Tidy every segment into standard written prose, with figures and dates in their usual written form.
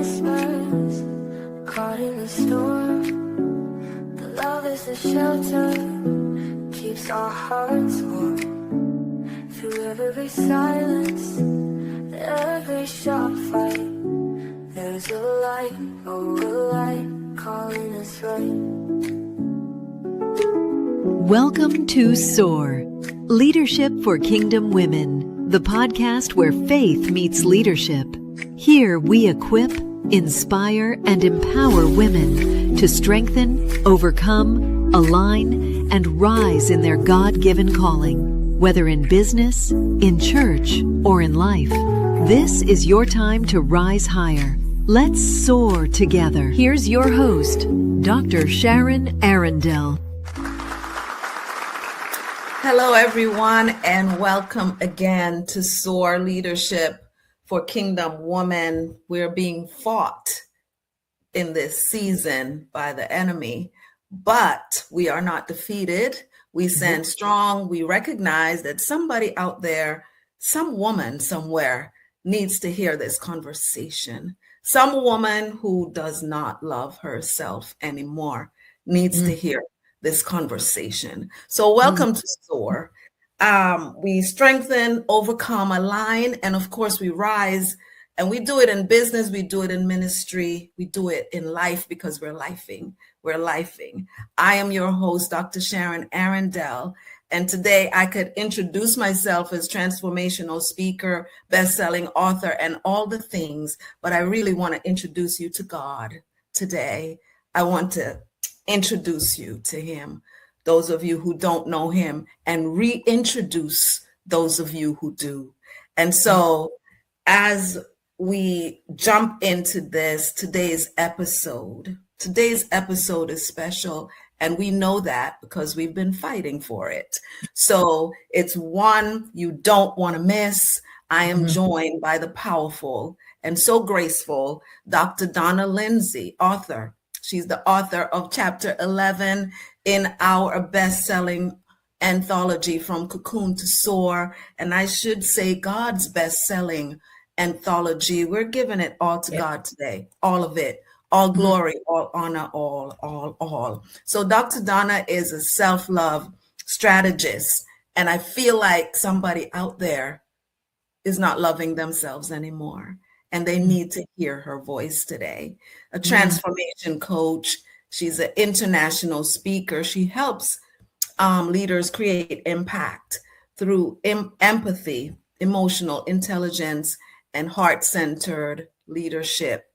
Christmas, caught in the storm. The love is the shelter, keeps our hearts warm. Through every silence, every sharp fight, there's a light, oh, a light calling us right. Welcome to SOAR, Leadership for Kingdom Women, the podcast where faith meets leadership. Here we equip, inspire, and empower women to strengthen, overcome, align, and rise in their God-given calling, whether in business, in church, or in life. This is your time to rise higher. Let's soar together. Here's your host, Dr. Sharon Arrindell. Hello, everyone, and welcome again to SOAR Leadership for Kingdom Women. We're being fought in this season by the enemy, but we are not defeated. We stand strong. We recognize that somebody out there, some woman somewhere, needs to hear this conversation. Some woman who does not love herself anymore needs to hear this conversation. So welcome to SOAR. We strengthen, overcome, align, and of course we rise. And we do it in business, we do it in ministry, we do it in life because we're lifing. We're lifing. I am your host, Dr. Sharon Arrindell. And today I could introduce myself as transformational speaker, best-selling author, and all the things, but I really want to introduce you to God today. I want to introduce you to him, those of you who don't know him, and reintroduce those of you who do. And so as we jump into today's episode is special, and we know that because we've been fighting for it. So it's one you don't want to miss. I am joined by the powerful and so graceful Dr. Donna Lindsay, author. She's the author of Chapter 11 in our best-selling anthology, From Cocoon to SOAR. And I should say God's best-selling anthology. We're giving it all to God today, all of it, all glory, all honor, all. So Dr. Donna is a self-love strategist. And I feel like somebody out there is not loving themselves anymore. And they need to hear her voice today. A transformation coach. She's an international speaker. She helps leaders create impact through empathy, emotional intelligence, and heart-centered leadership.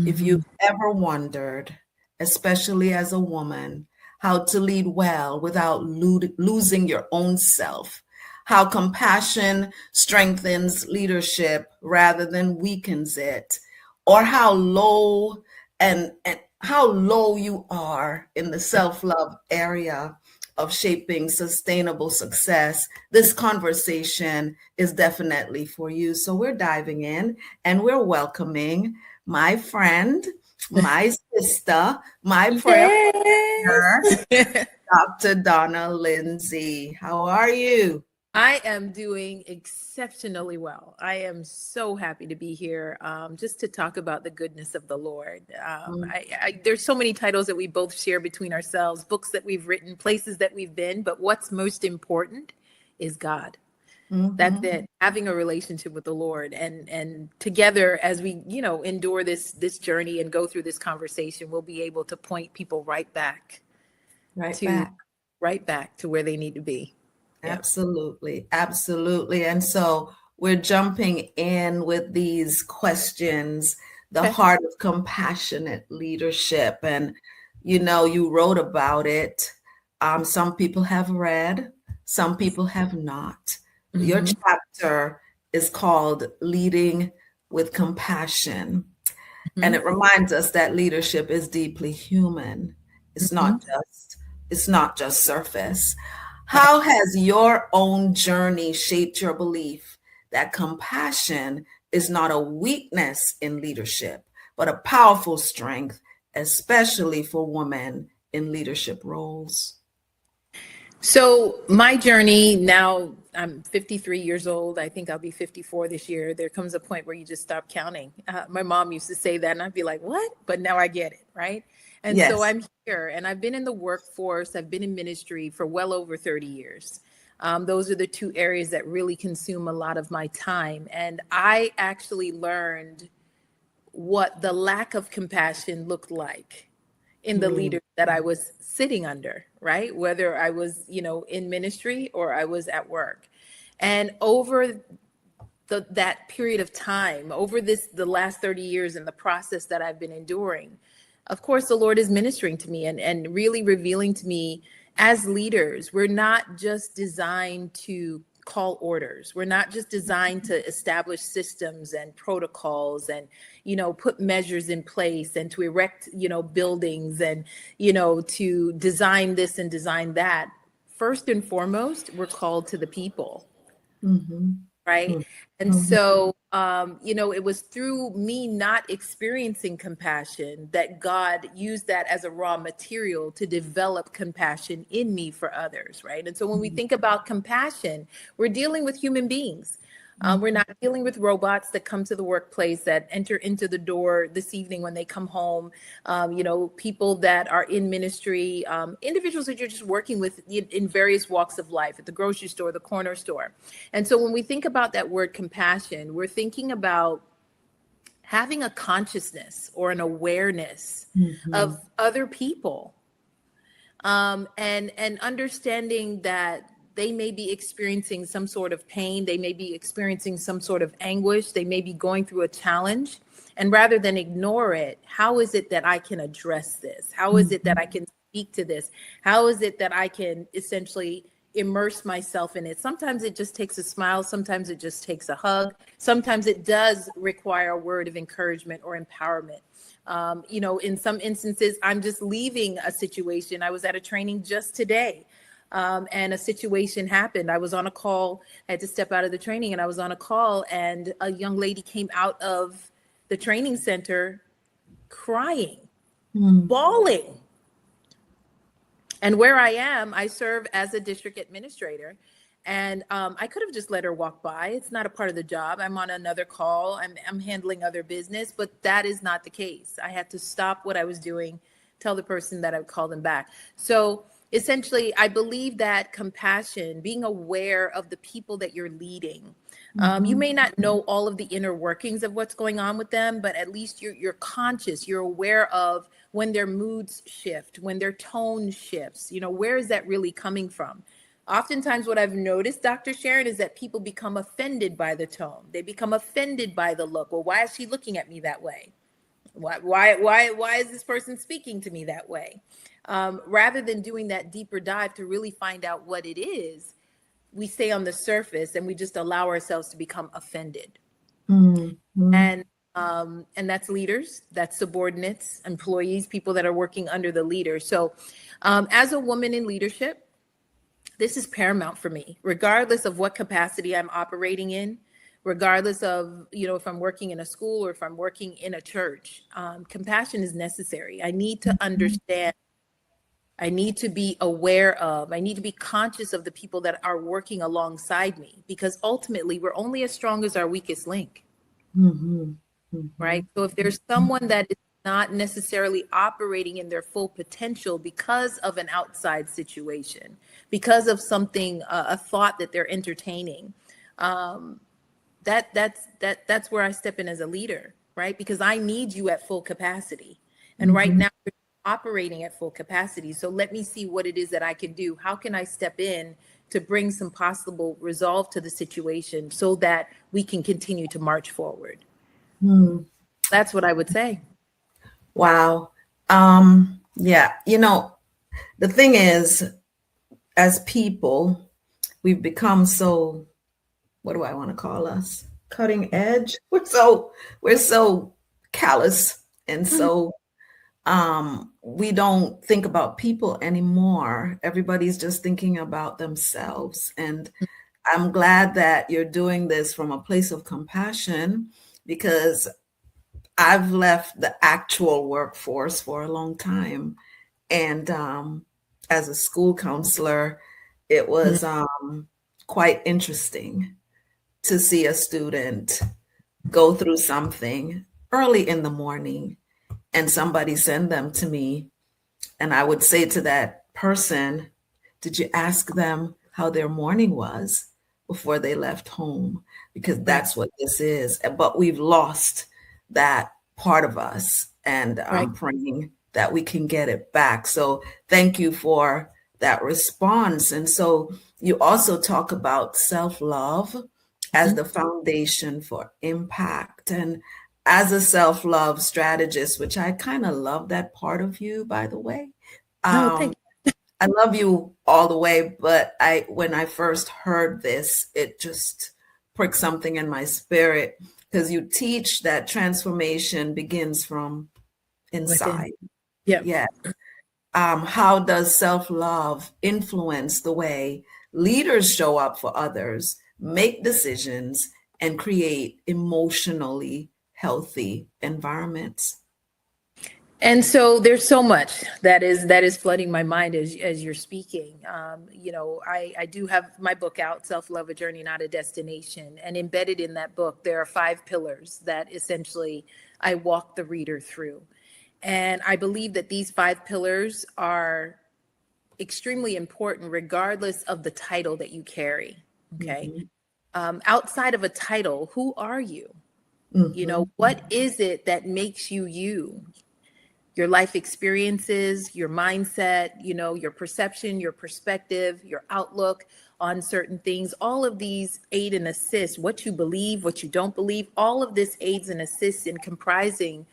If you've ever wondered, especially as a woman, how to lead well without losing your own self, how compassion strengthens leadership rather than weakens it, or how low you are in the self-love area of shaping sustainable success, this conversation is definitely for you. So we're diving in and we're welcoming my friend, my sister, my prayer partner, Dr. Donna Lindsay. How are you? I am doing exceptionally well. I am so happy to be here just to talk about the goodness of the Lord. There's so many titles that we both share between ourselves, books that we've written, places that we've been, but what's most important is God. That's it, having a relationship with the Lord. And together as we, endure this journey and go through this conversation, we'll be able to point people right back to where they need to be. Absolutely. And so we're jumping in with these questions, the heart of compassionate leadership. And, you wrote about it. Some people have read, some people have not. Your chapter is called Leading with Compassion. And it reminds us that leadership is deeply human. It's not just surface. How has your own journey shaped your belief that compassion is not a weakness in leadership, but a powerful strength, especially for women in leadership roles? So my journey now, I'm 53 years old. I think I'll be 54 this year. There comes a point where you just stop counting. My mom used to say that and I'd be like, what? But now I get it, right? And so Yes. I'm here and I've been in the workforce. I've been in ministry for well over 30 years. Those are the two areas that really consume a lot of my time. And I actually learned what the lack of compassion looked like in the leaders that I was sitting under, right? Whether I was, in ministry or I was at work. And over that period of time, over the last 30 years and the process that I've been enduring, of course, the Lord is ministering to me and really revealing to me as leaders, we're not just designed to call orders. We're not just designed to establish systems and protocols and, put measures in place and to erect, buildings and, to design this and design that. First and foremost, we're called to the people. Mm-hmm. Right. And so, it was through me not experiencing compassion that God used that as a raw material to develop compassion in me for others. Right. And so when we think about compassion, we're dealing with human beings. We're not dealing with robots that come to the workplace, that enter into the door this evening when they come home, people that are in ministry, individuals that you're just working with in various walks of life, at the grocery store, the corner store. And so when we think about that word compassion, we're thinking about having a consciousness or an awareness of other people, and understanding that they may be experiencing some sort of pain. They may be experiencing some sort of anguish. They may be going through a challenge. And rather than ignore it, how is it that I can address this? How is it that I can speak to this? How is it that I can essentially immerse myself in it? Sometimes it just takes a smile. Sometimes it just takes a hug. Sometimes it does require a word of encouragement or empowerment. In some instances, I'm just leaving a situation. I was at a training just today. And a situation happened. I was on a call. I had to step out of the training and I was on a call and a young lady came out of the training center crying, bawling. And where I am, I serve as a district administrator. And I could have just let her walk by. It's not a part of the job. I'm on another call. I'm handling other business, but that is not the case. I had to stop what I was doing, tell the person that I would call them back. So essentially, I believe that compassion, being aware of the people that you're leading, you may not know all of the inner workings of what's going on with them, but at least you're conscious, you're aware of when their moods shift, when their tone shifts, where is that really coming from? Oftentimes what I've noticed, Dr. Sharon, is that people become offended by the tone. They become offended by the look. Well, why is she looking at me that way? Why is this person speaking to me that way? Rather than doing that deeper dive to really find out what it is, we stay on the surface and we just allow ourselves to become offended. And that's leaders, that's subordinates, employees, people that are working under the leader. So as a woman in leadership, this is paramount for me, regardless of what capacity I'm operating in, regardless of, if I'm working in a school or if I'm working in a church. Compassion is necessary. I need to understand. I need to be aware of, I need to be conscious of the people that are working alongside me, because ultimately we're only as strong as our weakest link. Right? So if there's someone that is not necessarily operating in their full potential because of an outside situation, because of something, a thought that they're entertaining, that's where I step in as a leader, right? Because I need you at full capacity. And right now you're operating at full capacity. So let me see what it is that I can do. How can I step in to bring some possible resolve to the situation so that we can continue to march forward? That's what I would say. Wow. Yeah. The thing is, as people, we've become so, what do I want to call us? Cutting edge. We're so callous and so we don't think about people anymore. Everybody's just thinking about themselves. And I'm glad that you're doing this from a place of compassion, because I've left the actual workforce for a long time. And as a school counselor, it was quite interesting to see a student go through something early in the morning and somebody send them to me. And I would say to that person, did you ask them how their morning was before they left home? Because that's what this is. But we've lost that part of us. And I'm praying that we can get it back. So thank you for that response. And so you also talk about self-love as the foundation for impact. And as a self-love strategist, which I kind of love that part of you, by the way. Thank you. I love you all the way, but when I first heard this, it just pricked something in my spirit, because you teach that transformation begins from inside. Yeah. How does self-love influence the way leaders show up for others, make decisions, and create emotionally healthy environments? And so there's so much that is flooding my mind as you're speaking. I do have my book out, Self-Love, A Journey, Not a Destination. And embedded in that book, there are 5 pillars that essentially I walk the reader through. And I believe that these 5 pillars are extremely important, regardless of the title that you carry. Okay. Outside of a title, who are you? What is it that makes you you? Your life experiences, your mindset, your perception, your perspective, your outlook on certain things. All of these aid and assist what you believe, what you don't believe. All of this aids and assists in comprising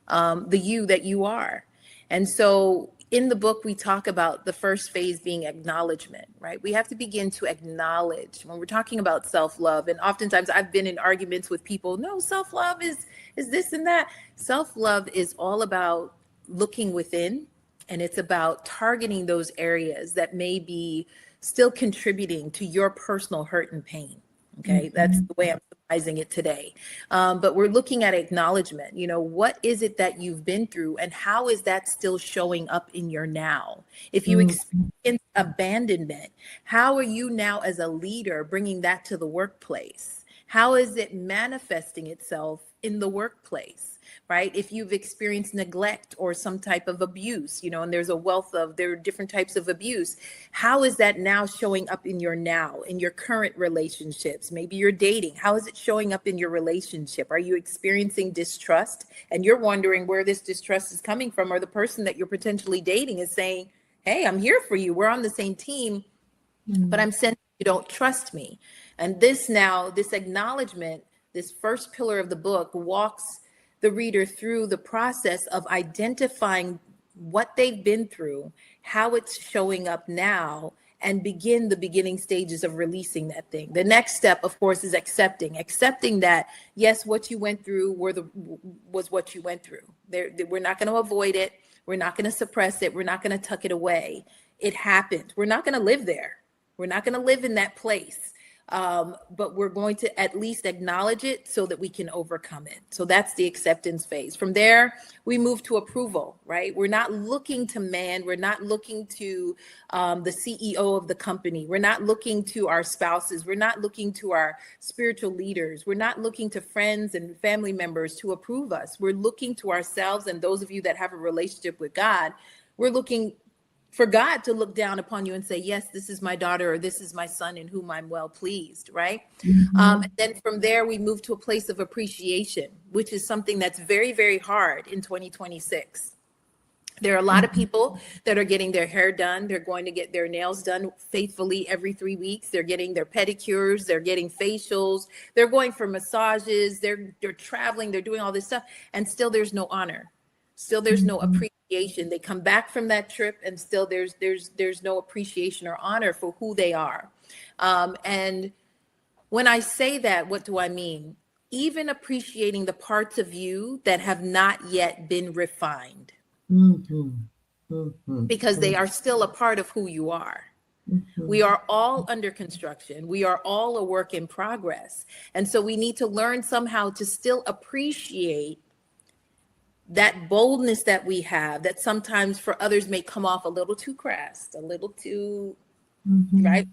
the you that you are. And so in the book, we talk about the first phase being acknowledgement, right? We have to begin to acknowledge when we're talking about self-love. And oftentimes I've been in arguments with people, no, self-love is this and that. Self-love is all about looking within, and it's about targeting those areas that may be still contributing to your personal hurt and pain. Okay, that's the way I'm summarizing it today. But we're looking at acknowledgement. What is it that you've been through, and how is that still showing up in your now? If you experience abandonment, how are you now as a leader bringing that to the workplace? How is it manifesting itself in the workplace? Right? If you've experienced neglect or some type of abuse, and there are different types of abuse. How is that now showing up in your now, in your current relationships? Maybe you're dating. How is it showing up in your relationship? Are you experiencing distrust? And you're wondering where this distrust is coming from, or the person that you're potentially dating is saying, hey, I'm here for you. We're on the same team, but I'm sensing you don't trust me. And this acknowledgement, this first pillar of the book, walks the reader through the process of identifying what they've been through, how it's showing up now, and begin the beginning stages of releasing that thing. The next step, of course, is accepting that, yes, what you went through was what you went through. We're not going to avoid it. We're not going to suppress it. We're not going to tuck it away. It happened. We're not going to live there. We're not going to live in that place. But we're going to at least acknowledge it so that we can overcome it. So that's the acceptance phase. From there, we move to approval, right? We're not looking to man. We're not looking to the CEO of the company. We're not looking to our spouses. We're not looking to our spiritual leaders. We're not looking to friends and family members to approve us. We're looking to ourselves, and those of you that have a relationship with God, we're looking for God to look down upon you and say, yes, this is my daughter, or this is my son in whom I'm well pleased, right? And then from there, we move to a place of appreciation, which is something that's very, very hard in 2026. There are a lot of people that are getting their hair done. They're going to get their nails done faithfully every 3 weeks. They're getting their pedicures. They're getting facials. They're going for massages. They're traveling. They're doing all this stuff. And still there's no honor. Still there's no appreciation. They come back from that trip and still there's no appreciation or honor for who they are. And when I say that, what do I mean? Even appreciating the parts of you that have not yet been refined. Because they are still a part of who you are. We are all under construction. We are all a work in progress. And so we need to learn somehow to still appreciate that boldness that we have, that sometimes for others may come off a little too crass, a little too right?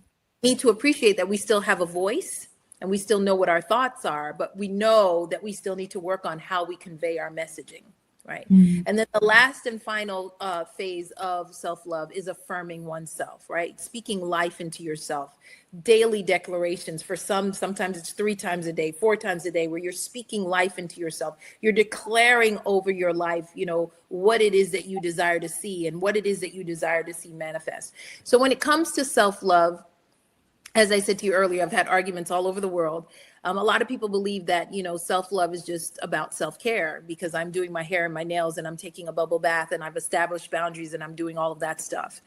We need to appreciate that we still have a voice and we still know what our thoughts are, but we know that we still need to work on how we convey our messaging, right? And then the last and final phase of self-love is affirming oneself, right? Speaking life into yourself. Daily declarations for sometimes it's 3 times a day, 4 times a day, where you're speaking life into yourself. You're declaring over your life, what it is that you desire to see and what it is that you desire to see manifest. So when it comes to self-love, as I said to you earlier, I've had arguments all over the world. A lot of people believe that, self-love is just about self-care because I'm doing my hair and my nails and I'm taking a bubble bath and I've established boundaries and I'm doing all of that stuff.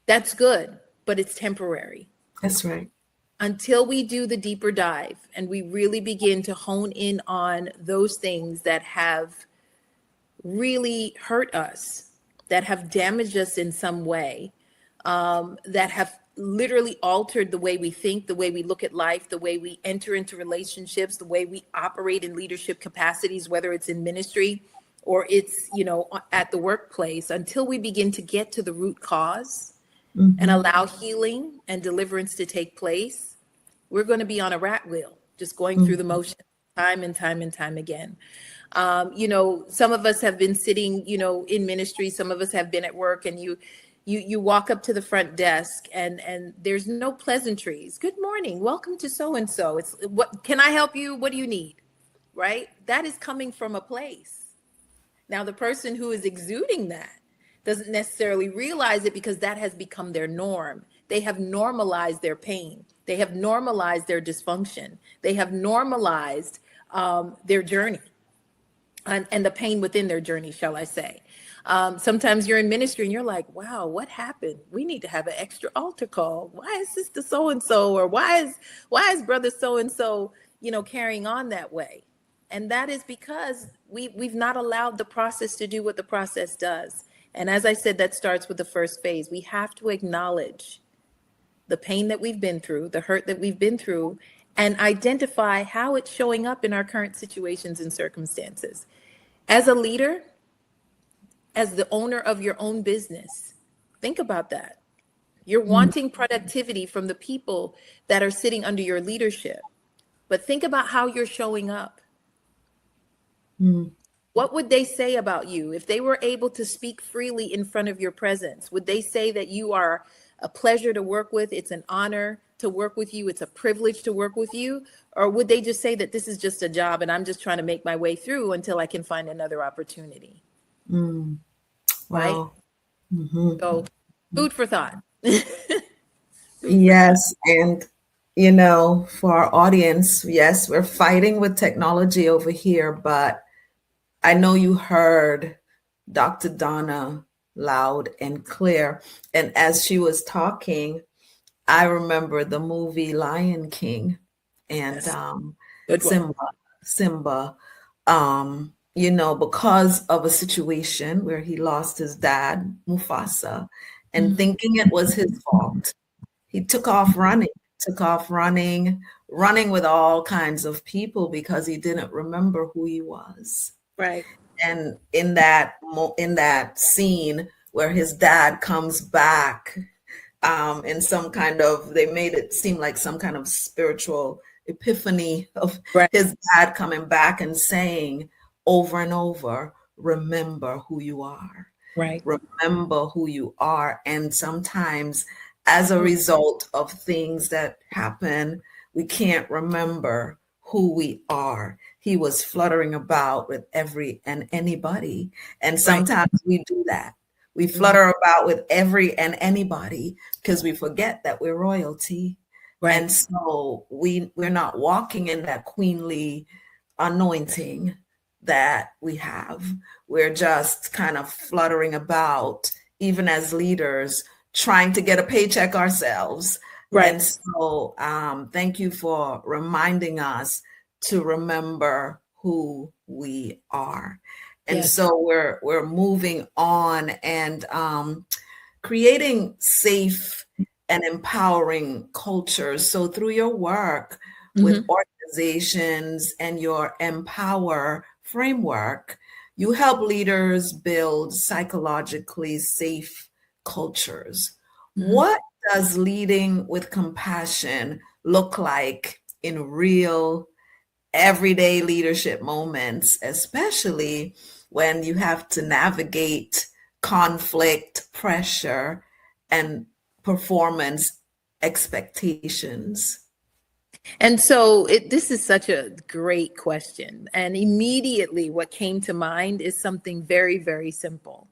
That's good, but it's temporary. That's right. Until we do the deeper dive and we really begin to hone in on those things that have really hurt us, that have damaged us in some way, that have literally altered the way we think, the way we look at life, the way we enter into relationships, the way we operate in leadership capacities, whether it's in ministry or it's, at the workplace, until we begin to get to the root cause and allow healing and deliverance to take place, we're going to be on a rat wheel, just going through the motion time and time and time again. Some of us have been sitting, in ministry, some of us have been at work, and you walk up to the front desk and there's no pleasantries. Good morning. Welcome to so-and-so. It's what can I help you? What do you need? Right? That is coming from a place. Now, the person who is exuding that doesn't necessarily realize it because that has become their norm. They have normalized their pain. They have normalized their dysfunction. They have normalized their journey and the pain within their journey, shall I say. Sometimes you're in ministry and you're like, wow, what happened? We need to have an extra altar call. Why is sister so-and-so, or why is brother so-and-so, carrying on that way? And that is because we've not allowed the process to do what the process does. And as I said, that starts with the first phase. We have to acknowledge the pain that we've been through, the hurt that we've been through, and identify how it's showing up in our current situations and circumstances. As a leader, as the owner of your own business, think about that. You're wanting productivity from the people that are sitting under your leadership, but think about how you're showing up. What would they say about you if they were able to speak freely in front of your presence? Would they say that you are a pleasure to work with? It's an honor to work with you. It's a privilege to work with you. Or would they just say that this is just a job and I'm just trying to make my way through until I can find another opportunity? Wow. Right? So food for thought. Yes. And, for our audience, yes, we're fighting with technology over here, but I know you heard Dr. Donna loud and clear. And as she was talking, I remember the movie Lion King and Simba, because of a situation where he lost his dad, Mufasa, and thinking it was his fault, he took off running with all kinds of people because he didn't remember who he was. Right. And in that scene where his dad comes back, in some kind of, they made it seem like some kind of spiritual epiphany of his dad coming back and saying over and over, remember who you are. Right. Remember who you are. And sometimes as a result of things that happen, we can't remember who we are. He was fluttering about with every and anybody. And sometimes we do that. We flutter about with every and anybody because we forget that we're royalty. Right. And so we're not walking in that queenly anointing that we have. We're just kind of fluttering about, even as leaders, trying to get a paycheck ourselves. Right. And so thank you for reminding us to remember who we are. And so we're moving on and creating safe and empowering cultures. So through your work with organizations and your Empower framework, you help leaders build psychologically safe cultures. What does leading with compassion look like in real everyday leadership moments, especially when you have to navigate conflict, pressure, and performance expectations? And so this is such a great question. And immediately what came to mind is something very, very simple.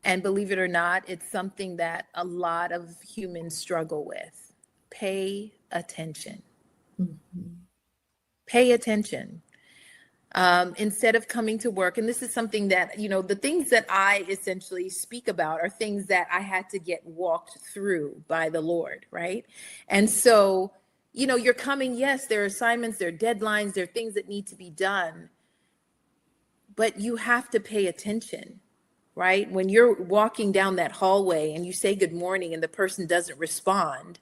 And believe it or not, it's something that a lot of humans struggle with. Pay attention. Pay attention. Instead of coming to work, and this is something that, the things that I essentially speak about are things that I had to get walked through by the Lord, right? And so, you're coming, yes, there are assignments, there are deadlines, there are things that need to be done, but you have to pay attention, right? When you're walking down that hallway and you say good morning and the person doesn't respond,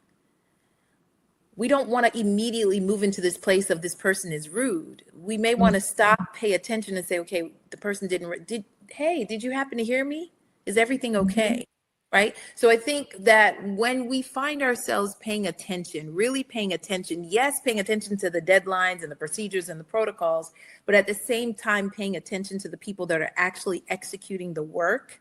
we don't want to immediately move into this place of this person is rude. We may want to stop, pay attention, and say, okay, the person did you happen to hear me? Is everything okay? Right? So I think that when we find ourselves paying attention, really paying attention, yes, paying attention to the deadlines and the procedures and the protocols, but at the same time, paying attention to the people that are actually executing the work,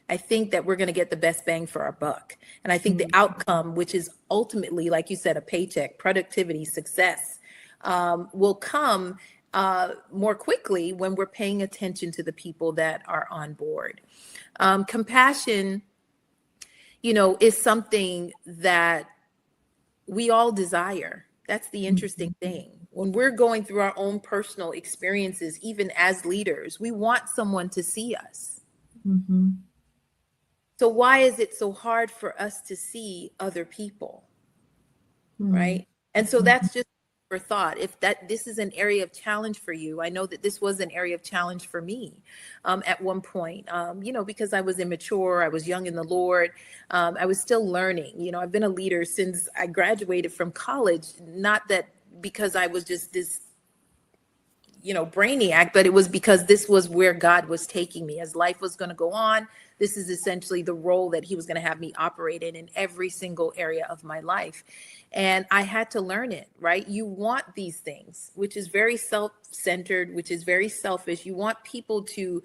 I think that we're going to get the best bang for our buck. And I think the outcome, which is ultimately, like you said, a paycheck, productivity, success, will come more quickly when we're paying attention to the people that are on board. Compassion, is something that we all desire. That's the interesting thing. When we're going through our own personal experiences, even as leaders, we want someone to see us. Mm-hmm. So why is it so hard for us to see other people? Right? And so that's just for thought. If this is an area of challenge for you, I know that this was an area of challenge for me at one point, because I was immature, I was young in the Lord, I was still learning. I've been a leader since I graduated from college, not that because I was just this brainiac, but it was because this was where God was taking me. As life was going to go on, this is essentially the role that he was going to have me operate in every single area of my life. And I had to learn it, right? You want these things, which is very self-centered, which is very selfish. You want people to,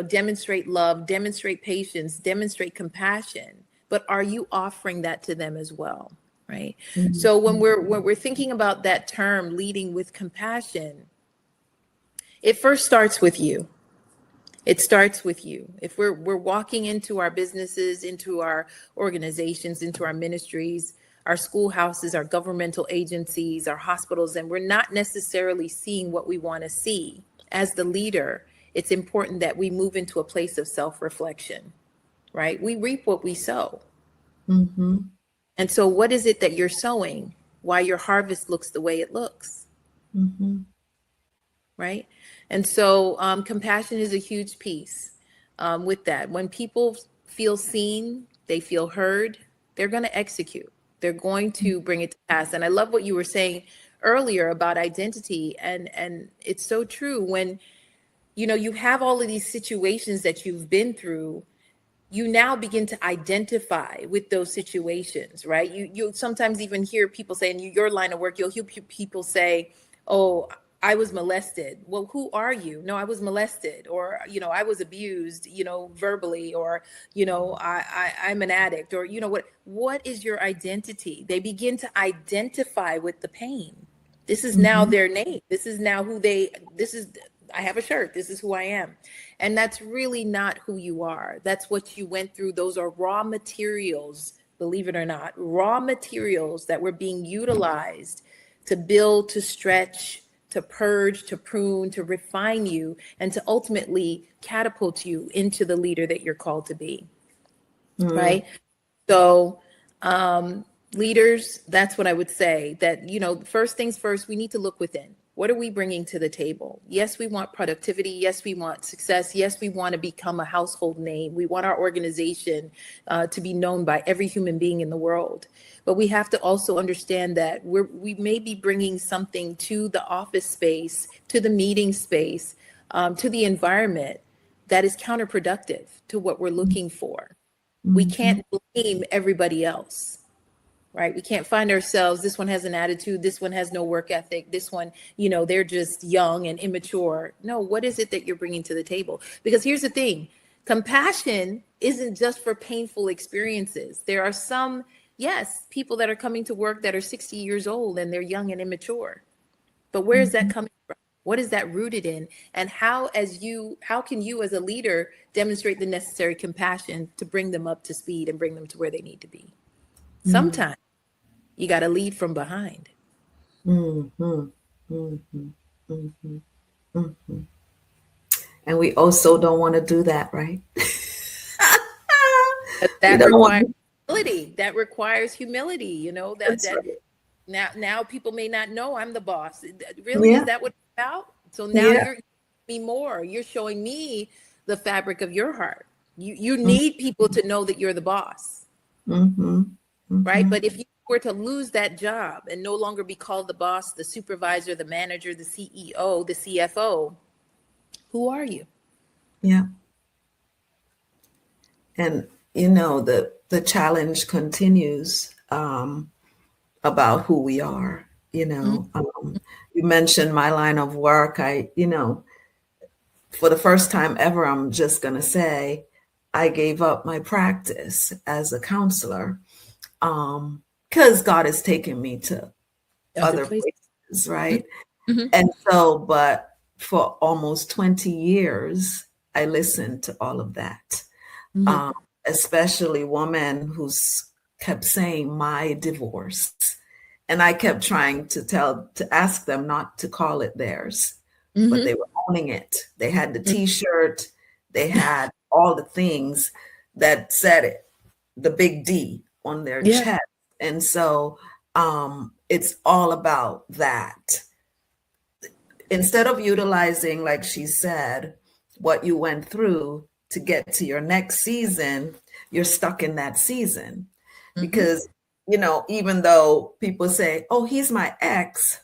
demonstrate love, demonstrate patience, demonstrate compassion. But are you offering that to them as well, right? So when we're thinking about that term, leading with compassion, it first starts with you. It starts with you. If we're walking into our businesses, into our organizations, into our ministries, our schoolhouses, our governmental agencies, our hospitals, and we're not necessarily seeing what we want to see, as the leader, it's important that we move into a place of self-reflection, right? We reap what we sow. Mm-hmm. And so what is it that you're sowing? Why your harvest looks the way it looks? Mm-hmm. Right? And so compassion is a huge piece with that. When people feel seen, they feel heard, they're going to execute. They're going to bring it to pass. And I love what you were saying earlier about identity. And it's so true. When, you have all of these situations that you've been through, you now begin to identify with those situations, right? You sometimes even hear people say, in your line of work, you'll hear people say, oh, I was molested. Well, who are you? No, I was molested, or, I was abused, verbally, or, I'm an addict, or, what is your identity? They begin to identify with the pain. This is now their name. This is now I have a shirt. This is who I am. And that's really not who you are. That's what you went through. Those are raw materials, believe it or not, raw materials that were being utilized to build, to stretch, to purge, to prune, to refine you, and to ultimately catapult you into the leader that you're called to be. Right? So, leaders, that's what I would say, that, first things first, we need to look within. What are we bringing to the table? Yes, we want productivity. Yes, we want success. Yes, we want to become a household name. We want our organization to be known by every human being in the world. But we have to also understand that we may be bringing something to the office space, to the meeting space, to the environment that is counterproductive to what we're looking for. We can't blame everybody else, right? We can't find ourselves, this one has an attitude, this one has no work ethic, this one, they're just young and immature. No, what is it that you're bringing to the table? Because here's the thing, compassion isn't just for painful experiences. There are some, yes, people that are coming to work that are 60 years old and they're young and immature. But where is that coming from? What is that rooted in? And how can you as a leader demonstrate the necessary compassion to bring them up to speed and bring them to where they need to be? Sometimes you got to lead from behind. And we also don't want to do that, right? That requires humility. That requires humility, Right. Now people may not know I'm the boss. Really, is that what it's about? So now you're me more. You're showing me the fabric of your heart. You need people to know that you're the boss. Right? But if you were to lose that job and no longer be called the boss, the supervisor, the manager, the CEO, the CFO, who are you? Yeah. And the challenge continues about who we are. You mentioned my line of work. For the first time ever, I'm just going to say I gave up my practice as a counselor because God has taken me to other places, right? And so, but for almost 20 years, I listened to all of that, especially women who's kept saying my divorce. And I kept trying to ask them not to call it theirs, but they were owning it. They had the T-shirt, they had all the things that said it, the big D on their chest. And so it's all about that. Instead of utilizing, like she said, what you went through to get to your next season, you're stuck in that season. Because, even though people say, oh, he's my ex,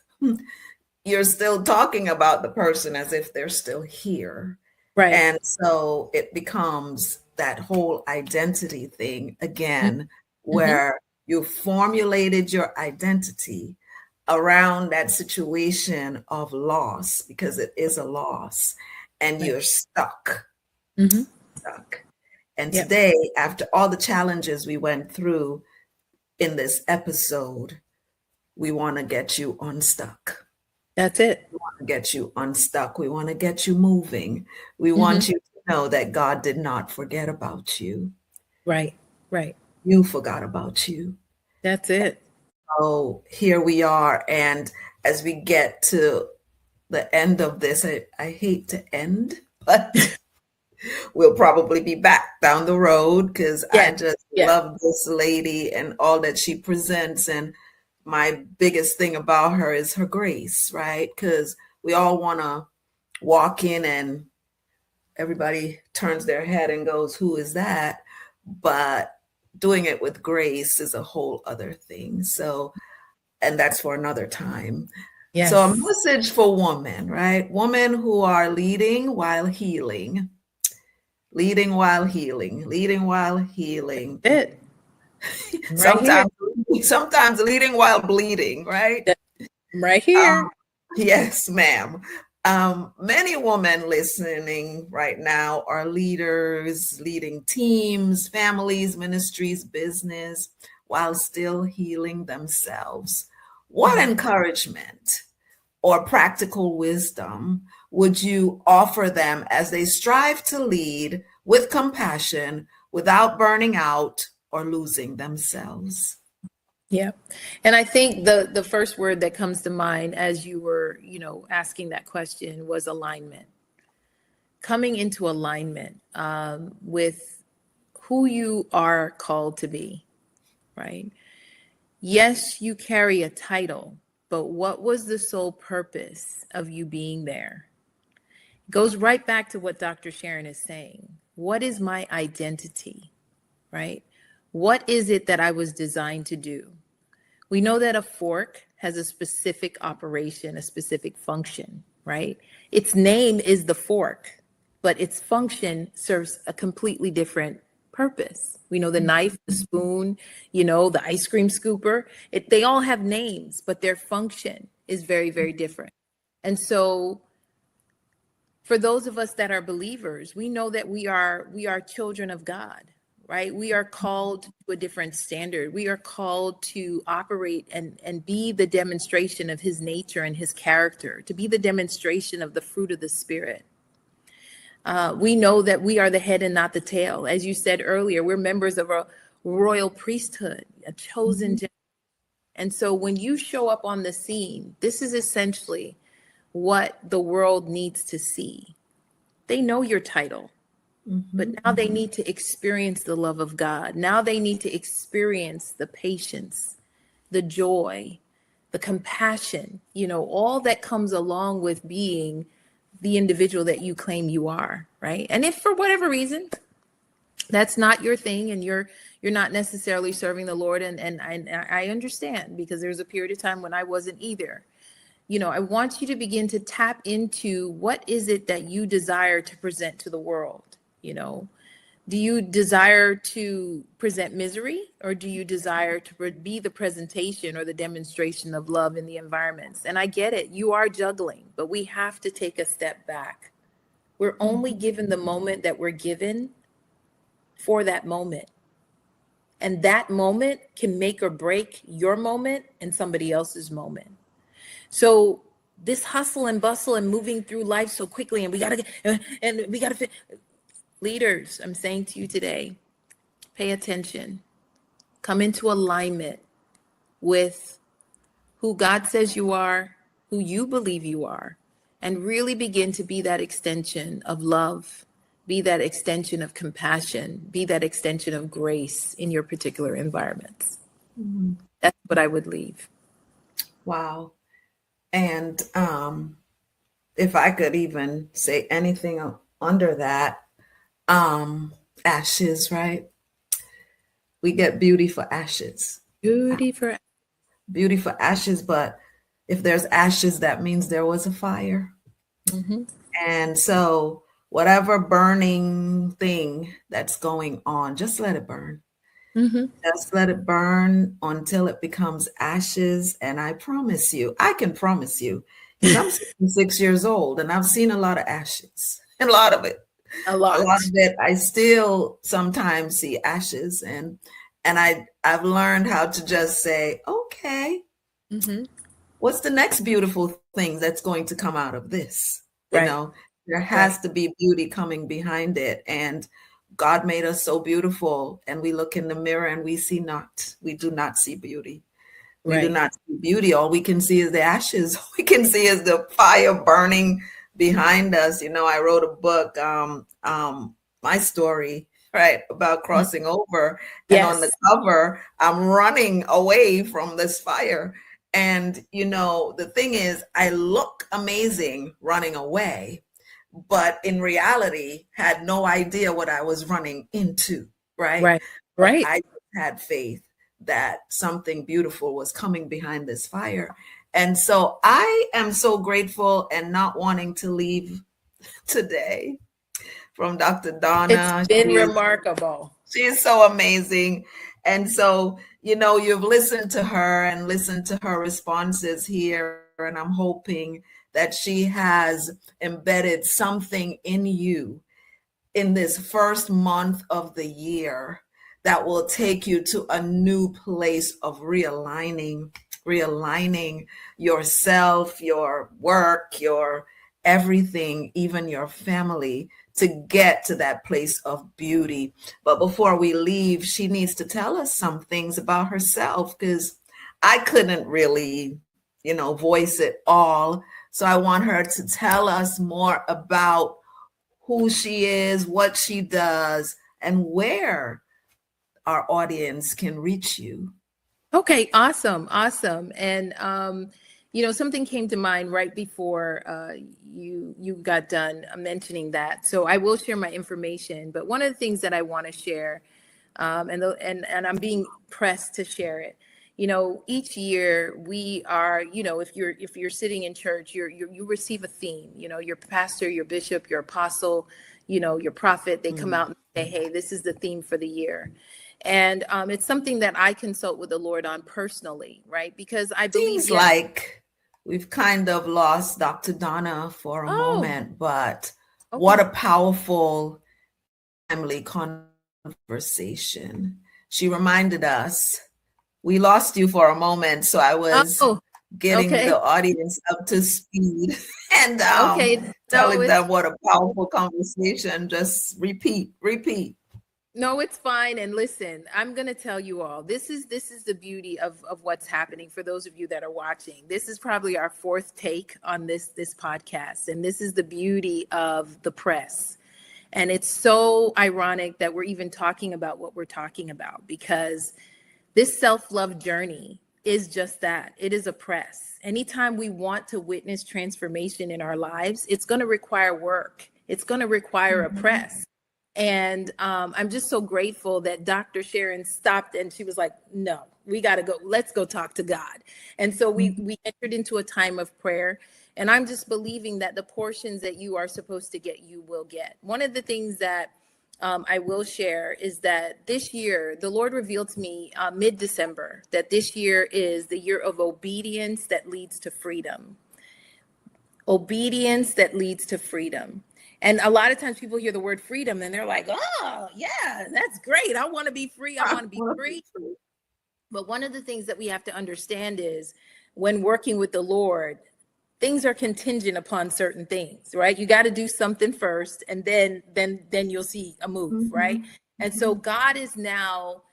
you're still talking about the person as if they're still here. Right. And so it becomes that whole identity thing again, where you formulated your identity around that situation of loss, because it is a loss, and you're stuck. Stuck. And today, after all the challenges we went through in this episode, we want to get you unstuck. That's it. We want to get you unstuck. We want to get you moving. We want you to know that God did not forget about you. Right. You forgot about you. That's it. So here we are. And as we get to the end of this, I hate to end, but we'll probably be back down the road because I just love this lady and all that she presents. And my biggest thing about her is her grace, right? Because we all want to walk in and everybody turns their head and goes, who is that? But doing it with grace is a whole other thing. So, and that's for another time. Yes. So a message for women, right? Women who are leading while healing. Leading while healing. Leading while healing. It. Sometimes leading while bleeding, right? Right here. Yes, ma'am. Many women listening right now are leaders, leading teams, families, ministries, business, while still healing themselves. What encouragement or practical wisdom would you offer them as they strive to lead with compassion without burning out or losing themselves? Yeah. And I think the first word that comes to mind as you were, asking that question was alignment. Coming into alignment with who you are called to be, right? Yes, you carry a title, but what was the sole purpose of you being there? It goes right back to what Dr. Sharon is saying. What is my identity, right? What is it that I was designed to do? We know that a fork has a specific operation, a specific function, right? Its name is the fork, but its function serves a completely different purpose. We know the knife, the spoon, the ice cream scooper. They all have names, but their function is very, very different. And so for those of us that are believers, we know that we are children of God, right? We are called to a different standard. We are called to operate and be the demonstration of his nature and his character, to be the demonstration of the fruit of the Spirit. We know that we are the head and not the tail. As you said earlier, we're members of a royal priesthood, a chosen generation. And so when you show up on the scene, this is essentially what the world needs to see. They know your title, but now they need to experience the love of God. Now they need to experience the patience, the joy, the compassion, all that comes along with being the individual that you claim you are, right? And if for whatever reason that's not your thing and you're not necessarily serving the Lord, and I understand, because there's a period of time when I wasn't either. I want you to begin to tap into what is it that you desire to present to the world. Do you desire to present misery, or do you desire to be the presentation or the demonstration of love in the environments? And I get it. You are juggling, but we have to take a step back. We're only given the moment that we're given for that moment. And that moment can make or break your moment and somebody else's moment. So this hustle and bustle and moving through life so quickly, and we got to fit. Leaders, I'm saying to you today, pay attention, come into alignment with who God says you are, who you believe you are, and really begin to be that extension of love, be that extension of compassion, be that extension of grace in your particular environments. That's what I would leave. Wow. And if I could even say anything under that, ashes, right? We get beauty for ashes. Beauty for ashes. But if there's ashes, that means there was a fire. And so whatever burning thing that's going on, just let it burn. Just let it burn until it becomes ashes. And I promise you, I can promise you, because I'm 66 years old and I've seen a lot of ashes, a lot of it. A lot of it, I still sometimes see ashes, and I've learned how to just say, okay, what's the next beautiful thing that's going to come out of this? Right. There has to be beauty coming behind it. And God made us so beautiful, and we look in the mirror and we do not see beauty. We do not see beauty. All we can see is the ashes. All we can see is the fire burning behind us. I wrote a book, my story, right, about crossing over. And on the cover, I'm running away from this fire. And, the thing is, I look amazing running away, but in reality, had no idea what I was running into, right? Right. I had faith that something beautiful was coming behind this fire. And so I am so grateful and not wanting to leave today from Dr. Donna. It's been remarkable. She is so amazing. And so, you've listened to her and listened to her responses here. And I'm hoping that she has embedded something in you in this first month of the year that will take you to a new place of realigning yourself, your work, your everything, even your family, to get to that place of beauty. But before we leave, she needs to tell us some things about herself, because I couldn't really, voice it all. So I want her to tell us more about who she is, what she does, and where our audience can reach you. Okay, awesome. And something came to mind right before you got done mentioning that. So I will share my information. But one of the things that I want to share, and I'm being pressed to share it. Each year we are, if you're sitting in church, you receive a theme. Your pastor, your bishop, your apostle, your prophet. They come out and hey, this is the theme for the year. And it's something that I consult with the Lord on personally, right? Because I believe Seems like we've kind of lost Dr. Donna for a moment, but what a powerful timely conversation. She reminded us, we lost you for a moment, so I was getting the audience up to speed and telling them what a powerful conversation. Just repeat. No, it's fine. And listen, I'm going to tell you all, this is the beauty of what's happening for those of you that are watching. This is probably our fourth take on this podcast. And this is the beauty of the press. And it's so ironic that we're even talking about what we're talking about, because this self-love journey is just that. It is a press. Anytime we want to witness transformation in our lives, it's going to require work. It's going to require a press. And I'm just so grateful that Dr. Sharon stopped and she was like, no, we got to go. Let's go talk to God. And so we entered into a time of prayer. And I'm just believing that the portions that you are supposed to get, you will get. One of the things that I will share is that this year, the Lord revealed to me mid-December that this year is the year of obedience that leads to freedom. Obedience that leads to freedom. And a lot of times people hear the word freedom and they're like, oh, yeah, that's great. I want to be free. I want to be free. But one of the things that we have to understand is when working with the Lord, things are contingent upon certain things, right? You got to do something first, and then you'll see a move, right? And so God is now,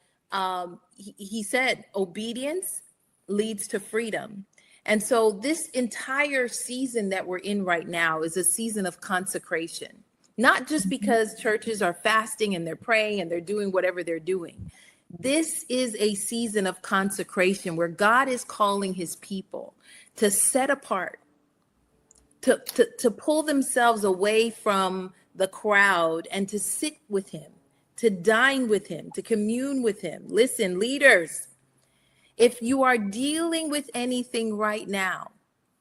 he said, obedience leads to freedom. And so this entire season that we're in right now is a season of consecration, not just because churches are fasting and they're praying and they're doing whatever they're doing. This is a season of consecration where God is calling his people to set apart, to pull themselves away from the crowd and to sit with him, to dine with him, to commune with him. Listen, leaders, if you are dealing with anything right now,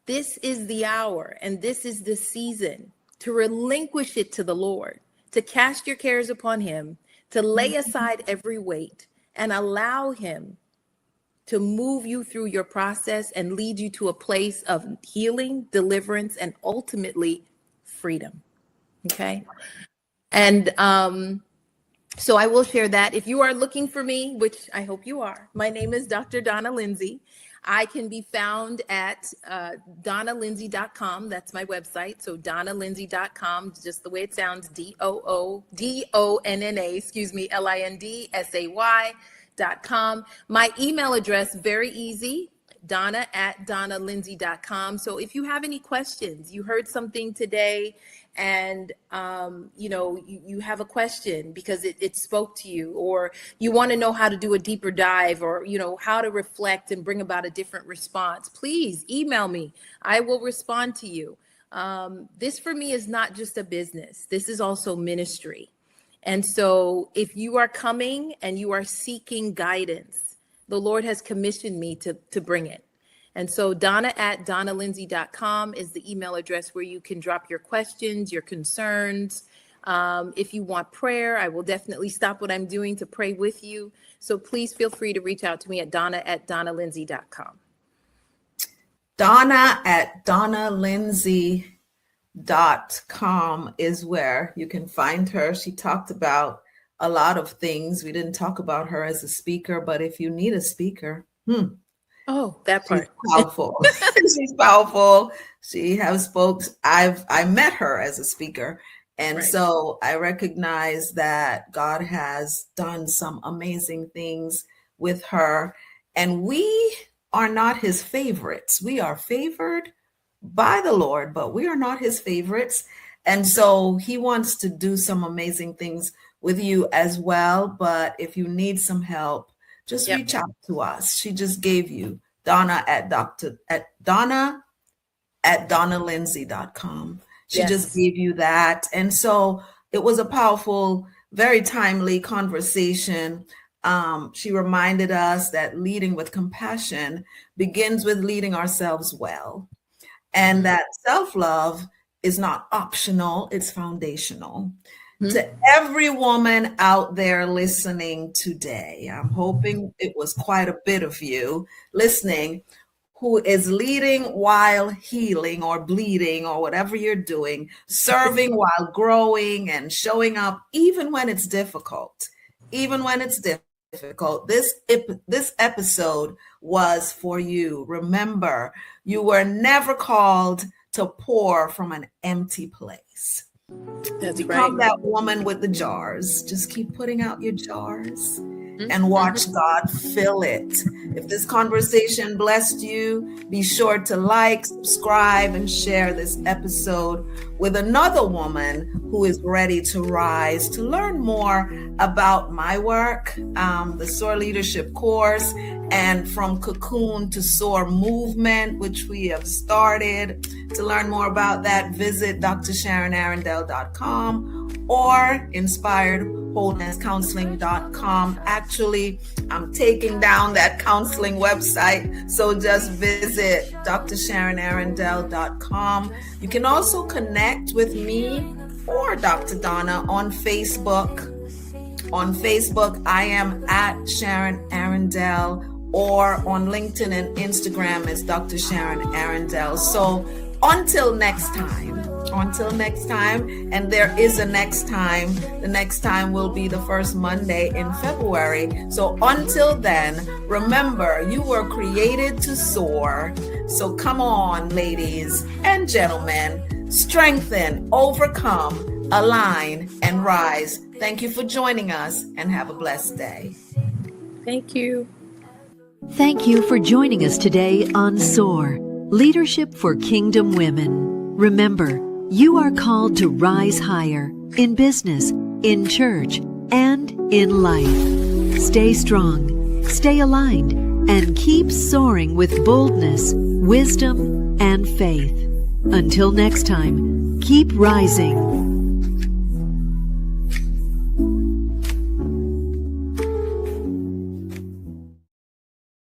this is the hour and this is the season to relinquish it to the Lord, to cast your cares upon him, to lay aside every weight and allow him to move you through your process and lead you to a place of healing, deliverance, and ultimately freedom. Okay. And so I will share that. If you are looking for me, which I hope you are, my name is Dr. Donna Lindsay. I can be found at donnalindsay.com. That's my website. So donnalindsay.com, just the way it sounds, DONNA, LINDSAY.com. My email address, very easy, Donna@donnalindsay.com. So if you have any questions, you heard something today and you have a question because it spoke to you, or you want to know how to do a deeper dive, or how to reflect and bring about a different response, please email me. I will respond to you. This for me is not just a business. This is also ministry. And so if you are coming and you are seeking guidance, the Lord has commissioned me to bring it. And so Donna@donnalindsay.com is the email address where you can drop your questions, your concerns. If you want prayer, I will definitely stop what I'm doing to pray with you. So please feel free to reach out to me at Donna@donnalindsay.com. Donna@donnalindsay.com is where you can find her. She talked about a lot of things. We didn't talk about her as a speaker, but if you need a speaker, oh, that part. She's powerful. She's powerful. She has spoke. I met her as a speaker. And Right. So I recognize that God has done some amazing things with her. And we are not his favorites. We are favored by the Lord, but we are not his favorites. And so he wants to do some amazing things with you as well. But if you need some help, just reach out to us. She just gave you Donna@donnalindsay.com. She just gave you that. And so it was a powerful, very timely conversation. She reminded us that leading with compassion begins with leading ourselves well. And that self-love is not optional, it's foundational. To every woman out there listening today, I'm hoping it was quite a bit of you listening, who is leading while healing or bleeding or whatever you're doing, serving while growing and showing up even when it's difficult. Even when it's difficult. This episode was for you. Remember, you were never called to pour from an empty place. That's Become right. that woman with the jars. Just keep putting out your jars and watch God fill it. If this conversation blessed you, be sure to like, subscribe, and share this episode with another woman who is ready to rise. To learn more about my work, the SOAR Leadership course, and from Cocoon to SOAR movement, which we have started. To learn more about that, visit drsharonarrindell.com or inspiredwholenesscounseling.com. Actually, I'm taking down that counseling website, so just visit drsharonarrindell.com. You can also connect with me or Dr. Donna on Facebook. On Facebook, I am at Sharon Arrindell, or on LinkedIn and Instagram is Dr. Sharon Arrindell. So until next time, and there is a next time. The next time will be the first Monday in February. So until then, remember, you were created to soar. So come on, ladies and gentlemen, strengthen, overcome, align, and rise. Thank you for joining us, and have a blessed day. Thank you. Thank you for joining us today on SOAR, Leadership for Kingdom Women. Remember, you are called to rise higher in business, in church, and in life. Stay strong, stay aligned, and keep soaring with boldness, wisdom, and faith. Until next time, keep rising.